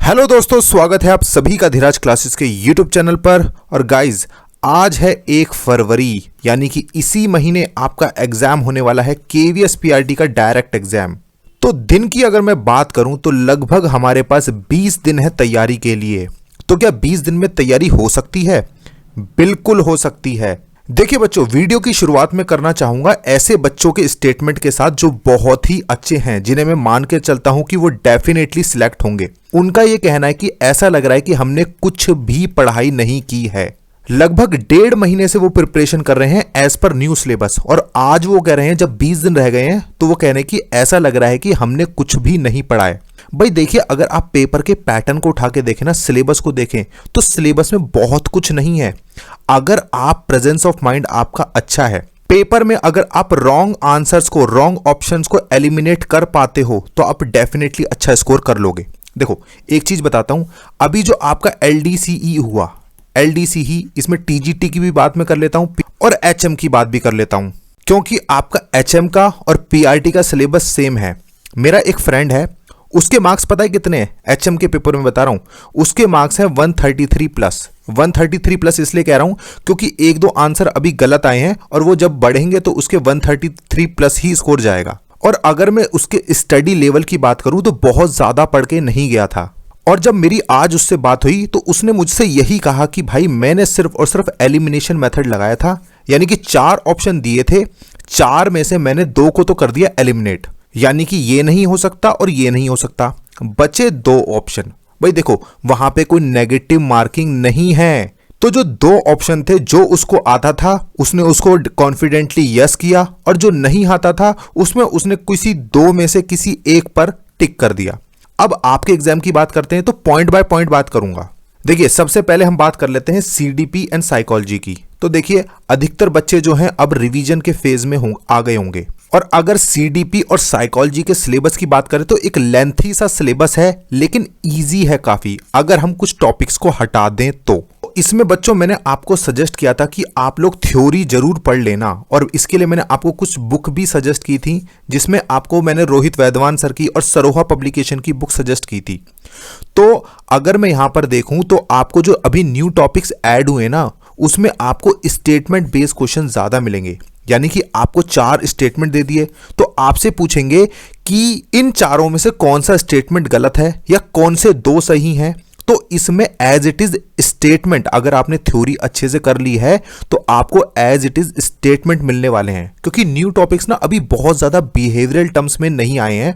Hello दोस्तों, स्वागत है आप सभी का धीराज क्लासेस के यूट्यूब चैनल पर। और गाइज, आज है 1 फरवरी, यानी कि इसी महीने आपका एग्जाम होने वाला है केवीएस पीआरटी का डायरेक्ट एग्जाम। तो दिन की अगर मैं बात करूं तो लगभग हमारे पास 20 दिन है तैयारी के लिए। तो क्या 20 दिन में तैयारी हो सकती है? बिल्कुल हो सकती है। देखिए बच्चों, वीडियो की शुरुआत में करना चाहूंगा ऐसे बच्चों के स्टेटमेंट के साथ जो बहुत ही अच्छे हैं, जिन्हें मैं मान के चलता हूं कि वो डेफिनेटली सिलेक्ट होंगे। उनका ये कहना है कि ऐसा लग रहा है कि हमने कुछ भी पढ़ाई नहीं की है। लगभग 1.5 महीने से वो प्रिपरेशन कर रहे हैं एज पर न्यू सिलेबस, और आज वो कह रहे हैं जब 20 दिन रह गए हैं तो वो कह रहे हैं कि ऐसा लग रहा है कि हमने कुछ भी नहीं पढ़ा है। भाई देखिए, अगर आप पेपर के पैटर्न को उठा के देखें ना, सिलेबस को देखें, तो सिलेबस में बहुत कुछ नहीं है। अगर आप प्रेजेंस ऑफ माइंड आपका अच्छा है, पेपर में अगर आप रॉन्ग आंसर्स को, रॉन्ग ऑप्शंस को एलिमिनेट कर पाते हो तो आप डेफिनेटली अच्छा स्कोर कर लोगे। देखो एक चीज बताता हूं, अभी जो आपका एलडीसीई हुआ, एलडीसीई, इसमें टीजीटी की भी बात मैं कर लेता हूं और एचएम की बात भी कर लेता हूं, क्योंकि आपका एचएम का और पीआरटी का सिलेबस सेम है। मेरा एक फ्रेंड है, उसके मार्क्स पता है कितने हैं? एचएम के पेपर में बता रहा हूं, उसके मार्क्स हैं 133 प्लस। 133 प्लस इसलिए कह रहा हूं क्योंकि 1-2 आंसर अभी गलत आए हैं और वो जब बढ़ेंगे तो उसके 133 प्लस ही स्कोर जाएगा। और अगर मैं उसके स्टडी लेवल की बात करूं तो बहुत ज्यादा पढ़ के नहीं गया था। और जब मेरी आज उससे बात हुई तो उसने मुझसे यही कहा कि भाई मैंने सिर्फ और सिर्फ एलिमिनेशन मेथड लगाया था, यानी कि 4 ऑप्शन दिए थे, 4 में से मैंने 2 को तो कर दिया एलिमिनेट, यानी कि ये नहीं हो सकता और ये नहीं हो सकता, बचे 2 ऑप्शन। भाई देखो, वहां पे कोई नेगेटिव मार्किंग नहीं है। तो जो 2 ऑप्शन थे, जो उसको आता था उसने उसको कॉन्फिडेंटली यस किया, और जो नहीं आता था उसमें उसने किसी 2 में से किसी एक पर टिक कर दिया। अब आपके एग्जाम की बात करते हैं तो पॉइंट बाय पॉइंट बात करूंगा। देखिए, सबसे पहले हम बात कर लेते हैं सीडीपी एंड साइकोलॉजी की। तो देखिए, अधिकतर बच्चे जो हैं अब रिवीजन के फेज में आ गए होंगे। और अगर सीडीपी और साइकोलॉजी के सिलेबस की बात करें तो एक लेंथी सा सिलेबस है, लेकिन इजी है काफी अगर हम कुछ टॉपिक्स को हटा दें तो। इसमें बच्चों मैंने आपको सजेस्ट किया था कि आप लोग थ्योरी जरूर पढ़ लेना, और इसके लिए मैंने आपको कुछ बुक भी सजेस्ट की थी, जिसमें आपको मैंने रोहित वैद्वान सर की और सरोहा पब्लिकेशन की बुक सजेस्ट की थी। तो अगर मैं यहां पर देखूं तो आपको जो अभी न्यू टॉपिक्स ऐड हुए ना, उसमें आपको स्टेटमेंट बेस्ड क्वेश्चन ज्यादा मिलेंगे। यानी कि आपको 4 स्टेटमेंट दे दिए, तो आपसे पूछेंगे कि इन चारों में से कौन सा स्टेटमेंट गलत है या कौन से 2 सही हैं। तो इसमें एज इट इज स्टेटमेंट, अगर आपने थ्योरी अच्छे से कर ली है तो आपको एज इट इज स्टेटमेंट मिलने वाले हैं, क्योंकि न्यू टॉपिक्स ना अभी बहुत ज्यादा बिहेवियरल टर्म्स में नहीं आए हैं।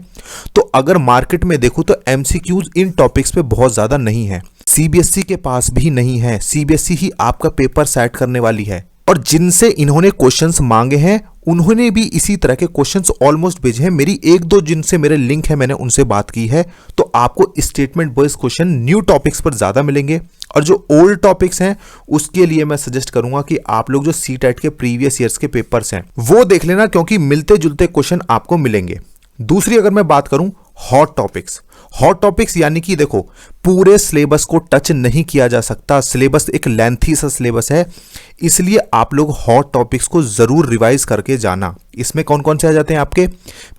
तो अगर मार्केट में देखूं तो एमसीक्यूज इन टॉपिक्स पे बहुत ज्यादा नहीं है, सीबीएसई के पास भी नहीं है। सीबीएसई ही आपका पेपर सेट करने वाली है, और जिनसे इन्होंने क्वेश्चंस मांगे हैं उन्होंने भी इसी तरह के क्वेश्चंस ऑलमोस्ट भेजे हैं। मेरी 1-2 जिनसे मेरे लिंक है, मैंने उनसे बात की है। तो आपको statement based question new topics पर ज्यादा मिलेंगे, और जो ओल्ड टॉपिक्स हैं उसके लिए मैं सजेस्ट करूंगा कि आप लोग जो सीटेट के प्रीवियस ईयर्स के पेपर्स हैं वो देख लेना, क्योंकि मिलते जुलते क्वेश्चन आपको मिलेंगे। दूसरी अगर मैं बात करूं हॉट टॉपिक्स, हॉट टॉपिक्स यानी कि देखो, पूरे सिलेबस को टच नहीं किया जा सकता, सिलेबस एक लेंथी सा सिलेबस है, इसलिए आप लोग हॉट टॉपिक्स को जरूर रिवाइज करके जाना। इसमें कौन कौन से आ जाते हैं आपके?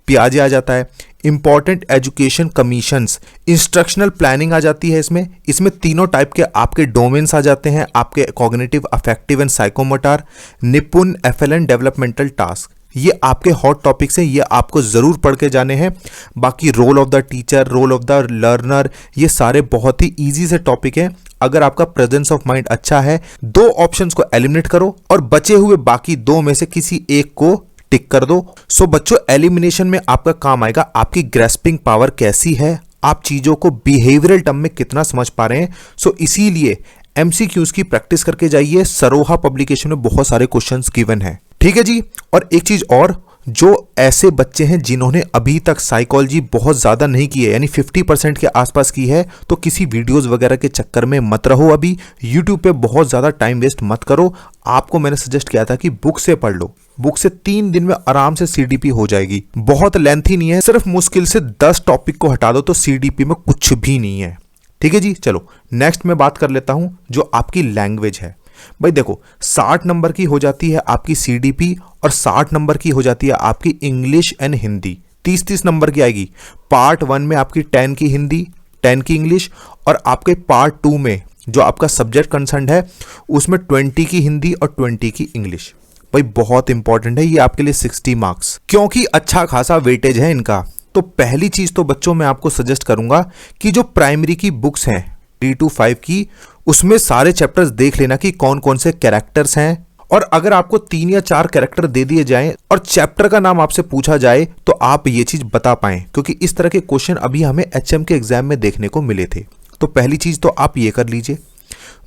पियाजे आ जाता है, important education commissions, instructional planning आ जाती है इसमें तीनों टाइप के आपके डोमेन्स आ जाते हैं, आपके कॉग्निटिव, अफेक्टिव एंड साइकोमोटर, निपुण, एफएलएन, डेवलपमेंटल टास्क। ये आपके हॉट टॉपिक्स हैं, ये आपको जरूर पढ़ के जाने हैं। बाकी role of the teacher, role of the learner, ये सारे बहुत ही इजी से टॉपिक हैं। अगर आपका प्रेजेंस ऑफ माइंड अच्छा है, 2 ऑप्शंस को एलिमिनेट करो और बचे हुए बाकी 2 में से किसी एक को टिक कर दो। सो बच्चों, एलिमिनेशन में आपका काम आएगा आपकी ग्रेस्पिंग पावर कैसी है, आप चीजों को बिहेवियरल टर्म में कितना समझ पा रहे हैं। सो इसीलिए एमसीक्यूज की प्रैक्टिस करके जाइए। सरोहा पब्लिकेशन में बहुत सारे क्वेश्चंस गिवन है, ठीक है जी। और एक चीज और, जो ऐसे बच्चे हैं जिन्होंने अभी तक साइकोलॉजी बहुत ज्यादा नहीं की है, यानी 50% के आसपास की है, तो किसी वीडियोस वगैरह के चक्कर में मत रहो। अभी यूट्यूब पे बहुत ज्यादा टाइम वेस्ट मत करो। आपको मैंने सजेस्ट किया था कि बुक से पढ़ लो, बुक से 3 दिन में आराम से सीडीपी हो जाएगी, बहुत लेंथी नहीं है, सिर्फ मुश्किल से 10 टॉपिक को हटा दो तो सीडीपी में कुछ भी नहीं है, ठीक है जी। चलो नेक्स्ट मैं बात कर लेता हूं जो आपकी लैंग्वेज है। भाई देखो, 60 नंबर की हो जाती है आपकी सीडीपी और 60 नंबर की हो जाती है आपकी इंग्लिश एंड हिंदी। 30-30 नंबर की आएगी। पार्ट 1 में आपकी 10 की हिंदी, 10 की इंग्लिश, और आपके पार्ट 2 में जो आपका सब्जेक्ट कंसर्न है उसमें 20 की हिंदी और 20 की इंग्लिश। भाई बहुत इंपॉर्टेंट है ये आपके लिए 60 मार्क्स, क्योंकि अच्छा खासा वेटेज है इनका। तो पहली चीज तो बच्चों मैं आपको सजेस्ट करूंगा कि जो प्राइमरी की बुक्स हैं 3 to 5 की, उसमें सारे चैप्टर्स देख लेना कि कौन कौन से कैरेक्टर्स हैं, और अगर आपको 3 या 4 कैरेक्टर दे दिए जाएं और चैप्टर का नाम आपसे पूछा जाए तो आप ये चीज बता पाएं, क्योंकि इस तरह के क्वेश्चन अभी हमें एचएम के एग्जाम में देखने को मिले थे। तो पहली चीज तो आप ये कर लीजिए।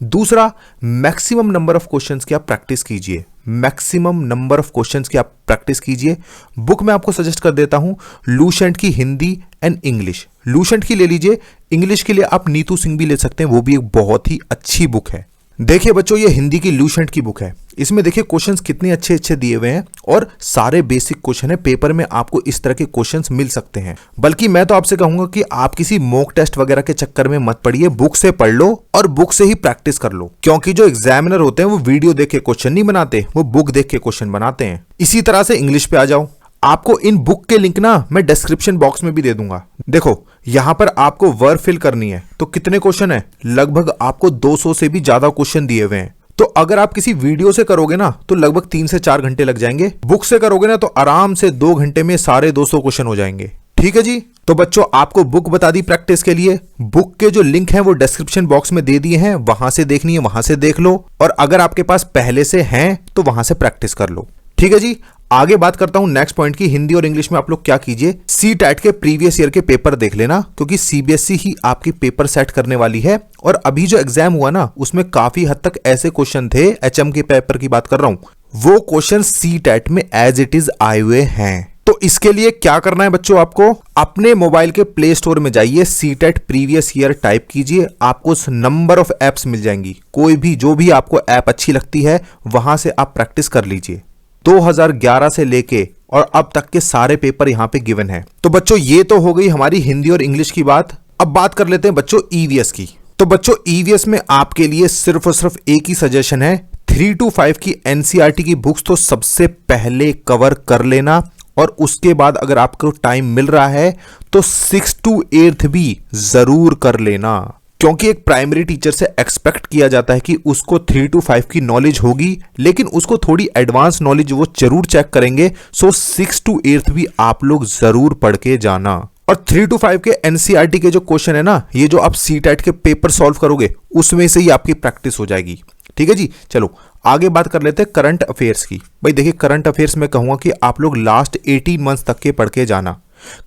दूसरा, मैक्सिमम नंबर ऑफ क्वेश्चंस की आप प्रैक्टिस कीजिए। मैक्सिमम नंबर ऑफ क्वेश्चंस की आप प्रैक्टिस कीजिए। बुक मैं आपको सजेस्ट कर देता हूं लूसेंट की हिंदी एंड इंग्लिश। लूसेंट की ले लीजिए, इंग्लिश के लिए आप नीतू सिंह भी ले सकते हैं, वो भी एक बहुत ही अच्छी बुक है। देखिए बच्चों, ये हिंदी की लूसेंट की बुक है। इसमें देखिए क्वेश्चंस कितने अच्छे अच्छे दिए हुए हैं और सारे बेसिक क्वेश्चन है। पेपर में आपको इस तरह के क्वेश्चंस मिल सकते हैं। बल्कि मैं तो आपसे कहूंगा कि आप किसी मॉक टेस्ट वगैरह के चक्कर में मत पड़िए, बुक से पढ़ लो और बुक से ही प्रैक्टिस कर लो, क्योंकि जो एग्जामिनर होते हैं वो वीडियो देख के क्वेश्चन नहीं बनाते, वो बुक देख के क्वेश्चन बनाते हैं। इसी तरह से इंग्लिश पे आ जाओ, आपको इन बुक के लिंक ना मैं डिस्क्रिप्शन बॉक्स में भी दे दूंगा। देखो यहां पर आपको वर्ड फिल करनी है, तो कितने क्वेश्चन है, लगभग आपको 200 से भी ज्यादा क्वेश्चन दिए हुए हैं। तो अगर आप किसी वीडियो से करोगे ना तो लगभग 3 से 4 घंटे लग जाएंगे, बुक से करोगे ना तो आराम से 2 घंटे में सारे 200 क्वेश्चन हो जाएंगे। ठीक है जी। तो बच्चों आपको बुक बता दी प्रैक्टिस के लिए, बुक के जो लिंक हैं वो डिस्क्रिप्शन बॉक्स में दे दिए हैं, वहां से देखनी है वहां से देख लो, और अगर आपके पास पहले से हैं तो वहां से प्रैक्टिस कर लो। ठीक है जी। आगे बात करता हूं नेक्स्ट पॉइंट की। हिंदी और इंग्लिश में आप लोग क्या कीजिए, सीटेट के प्रीवियस ईयर के पेपर देख लेना, क्योंकि सीबीएसई ही आपकी पेपर सेट करने वाली है। और अभी जो एग्जाम हुआ ना उसमें काफी हद तक ऐसे क्वेश्चन थे, एचएम के पेपर की बात कर रहा हूं, वो क्वेश्चन सीटेट में एज इट इज आए हुए हैं। तो इसके लिए क्या करना है बच्चों, आपको अपने मोबाइल के प्ले स्टोर में जाइए, सीटेट प्रीवियस ईयर टाइप कीजिए, आपको नंबर ऑफ एप्स मिल जाएंगी। कोई भी जो भी आपको ऐप अच्छी लगती है वहां से आप प्रैक्टिस कर लीजिए। 2011 से लेके और अब तक के सारे पेपर यहां पे गिवन है। तो बच्चों ये तो हो गई हमारी हिंदी और इंग्लिश की बात। अब बात कर लेते हैं बच्चों ईवीएस की। तो बच्चों ईवीएस में आपके लिए सिर्फ और सिर्फ एक ही सजेशन है, 3 to 5 की एनसीईआरटी की बुक्स तो सबसे पहले कवर कर लेना, और उसके बाद अगर आपको टाइम मिल रहा है तो 6 to 8 भी जरूर कर लेना, क्योंकि एक प्राइमरी टीचर से एक्सपेक्ट किया जाता है कि उसको 3 to 5 की नॉलेज होगी, लेकिन उसको थोड़ी एडवांस नॉलेज वो जरूर चेक करेंगे। सो 6 to 8 भी आप लोग जरूर पढ़ के जाना। और 3 to 5 के एनसीईआरटी के जो क्वेश्चन है ना, ये जो आप सीटेट के पेपर सॉल्व करोगे उसमें से ही आपकी प्रैक्टिस हो जाएगी। ठीक है जी। चलो आगे बात कर लेते हैं करंट अफेयर्स की। भाई देखिए करंट अफेयर्स में कहूंगा कि आप लोग लास्ट 18 मंथ्स तक के पढ़ के जाना।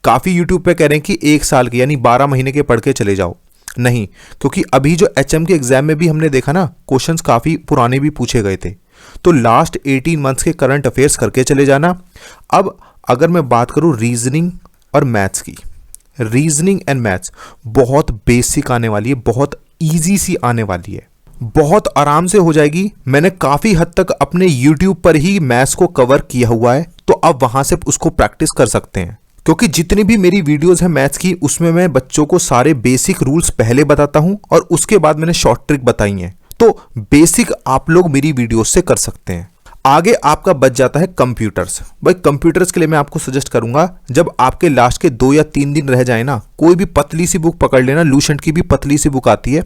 काफी यूट्यूब पे कह रहे हैं कि 1 साल के यानी 12 महीने के पढ़ के चले जाओ, नहीं, क्योंकि अभी जो एचएम के एग्जाम में भी हमने देखा ना क्वेश्चंस काफी पुराने भी पूछे गए थे। तो लास्ट 18 मंथ्स के करंट अफेयर्स करके चले जाना। अब अगर मैं बात करूं रीजनिंग और मैथ्स की, रीजनिंग एंड मैथ्स बहुत बेसिक आने वाली है, बहुत इजी सी आने वाली है, बहुत आराम से हो जाएगी। मैंने काफी हद तक अपने YouTube पर ही मैथ्स को कवर किया हुआ है, तो अब वहां से उसको प्रैक्टिस कर सकते हैं, क्योंकि जितनी भी मेरी वीडियोस हैं मैथ्स की उसमें मैं बच्चों को सारे बेसिक रूल्स पहले बताता हूं और उसके बाद मैंने शॉर्ट ट्रिक बताई है। तो बेसिक आप लोग मेरी वीडियोस से कर सकते हैं। आगे आपका बच जाता है कंप्यूटर्स। भाई कंप्यूटर्स के लिए मैं आपको सजेस्ट करूंगा, जब आपके लास्ट के 2 या 3 दिन रह जाए ना, कोई भी पतली सी बुक पकड़ लेना, लूसेंट की भी पतली सी बुक आती है,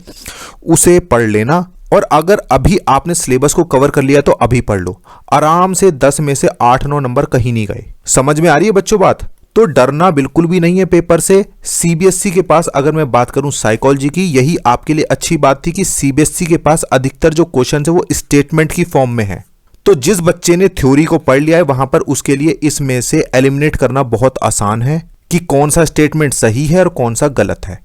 उसे पढ़ लेना। और अगर अभी आपने सिलेबस को कवर कर लिया तो अभी पढ़ लो, आराम से 10 में से 8-9 नंबर कहीं नहीं गए। समझ में आ रही है बच्चों बात? तो डरना बिल्कुल भी नहीं है पेपर से। सीबीएसई के पास अगर मैं बात करूं साइकोलॉजी की, यही आपके लिए अच्छी बात थी कि सीबीएसई के पास अधिकतर जो क्वेश्चन है वो स्टेटमेंट की फॉर्म में है। तो जिस बच्चे ने थ्योरी को पढ़ लिया है वहां पर उसके लिए इसमें से एलिमिनेट करना बहुत आसान है कि कौन सा स्टेटमेंट सही है और कौन सा गलत है।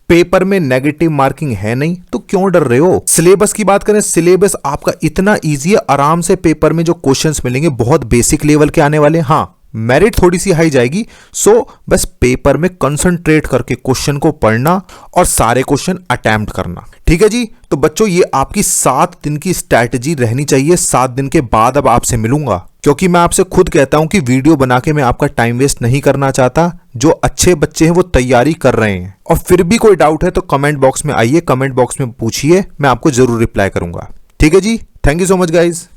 पेपर में नेगेटिव मार्किंग है नहीं, तो क्यों डर रहे हो। सिलेबस की बात करें, सिलेबस आपका इतना इजी है, आराम से पेपर में जो क्वेश्चंस मिलेंगे बहुत बेसिक लेवल के आने वाले। हाँ, मेरिट थोड़ी सी हाई जाएगी। सो बस पेपर में कंसंट्रेट करके क्वेश्चन को पढ़ना और सारे क्वेश्चन अटेम्प्ट करना। ठीक है जी। तो बच्चों ये आपकी 7 दिन की स्ट्रैटेजी रहनी चाहिए। 7 दिन के बाद अब आपसे मिलूंगा, क्योंकि मैं आपसे खुद कहता हूं कि वीडियो बना के मैं आपका टाइम वेस्ट नहीं करना चाहता। जो अच्छे बच्चे हैं वो तैयारी कर रहे हैं, और फिर भी कोई डाउट है तो कमेंट बॉक्स में आइए, कमेंट बॉक्स में पूछिए, मैं आपको जरूर रिप्लाई करूंगा। ठीक है जी। Thank you so much guys.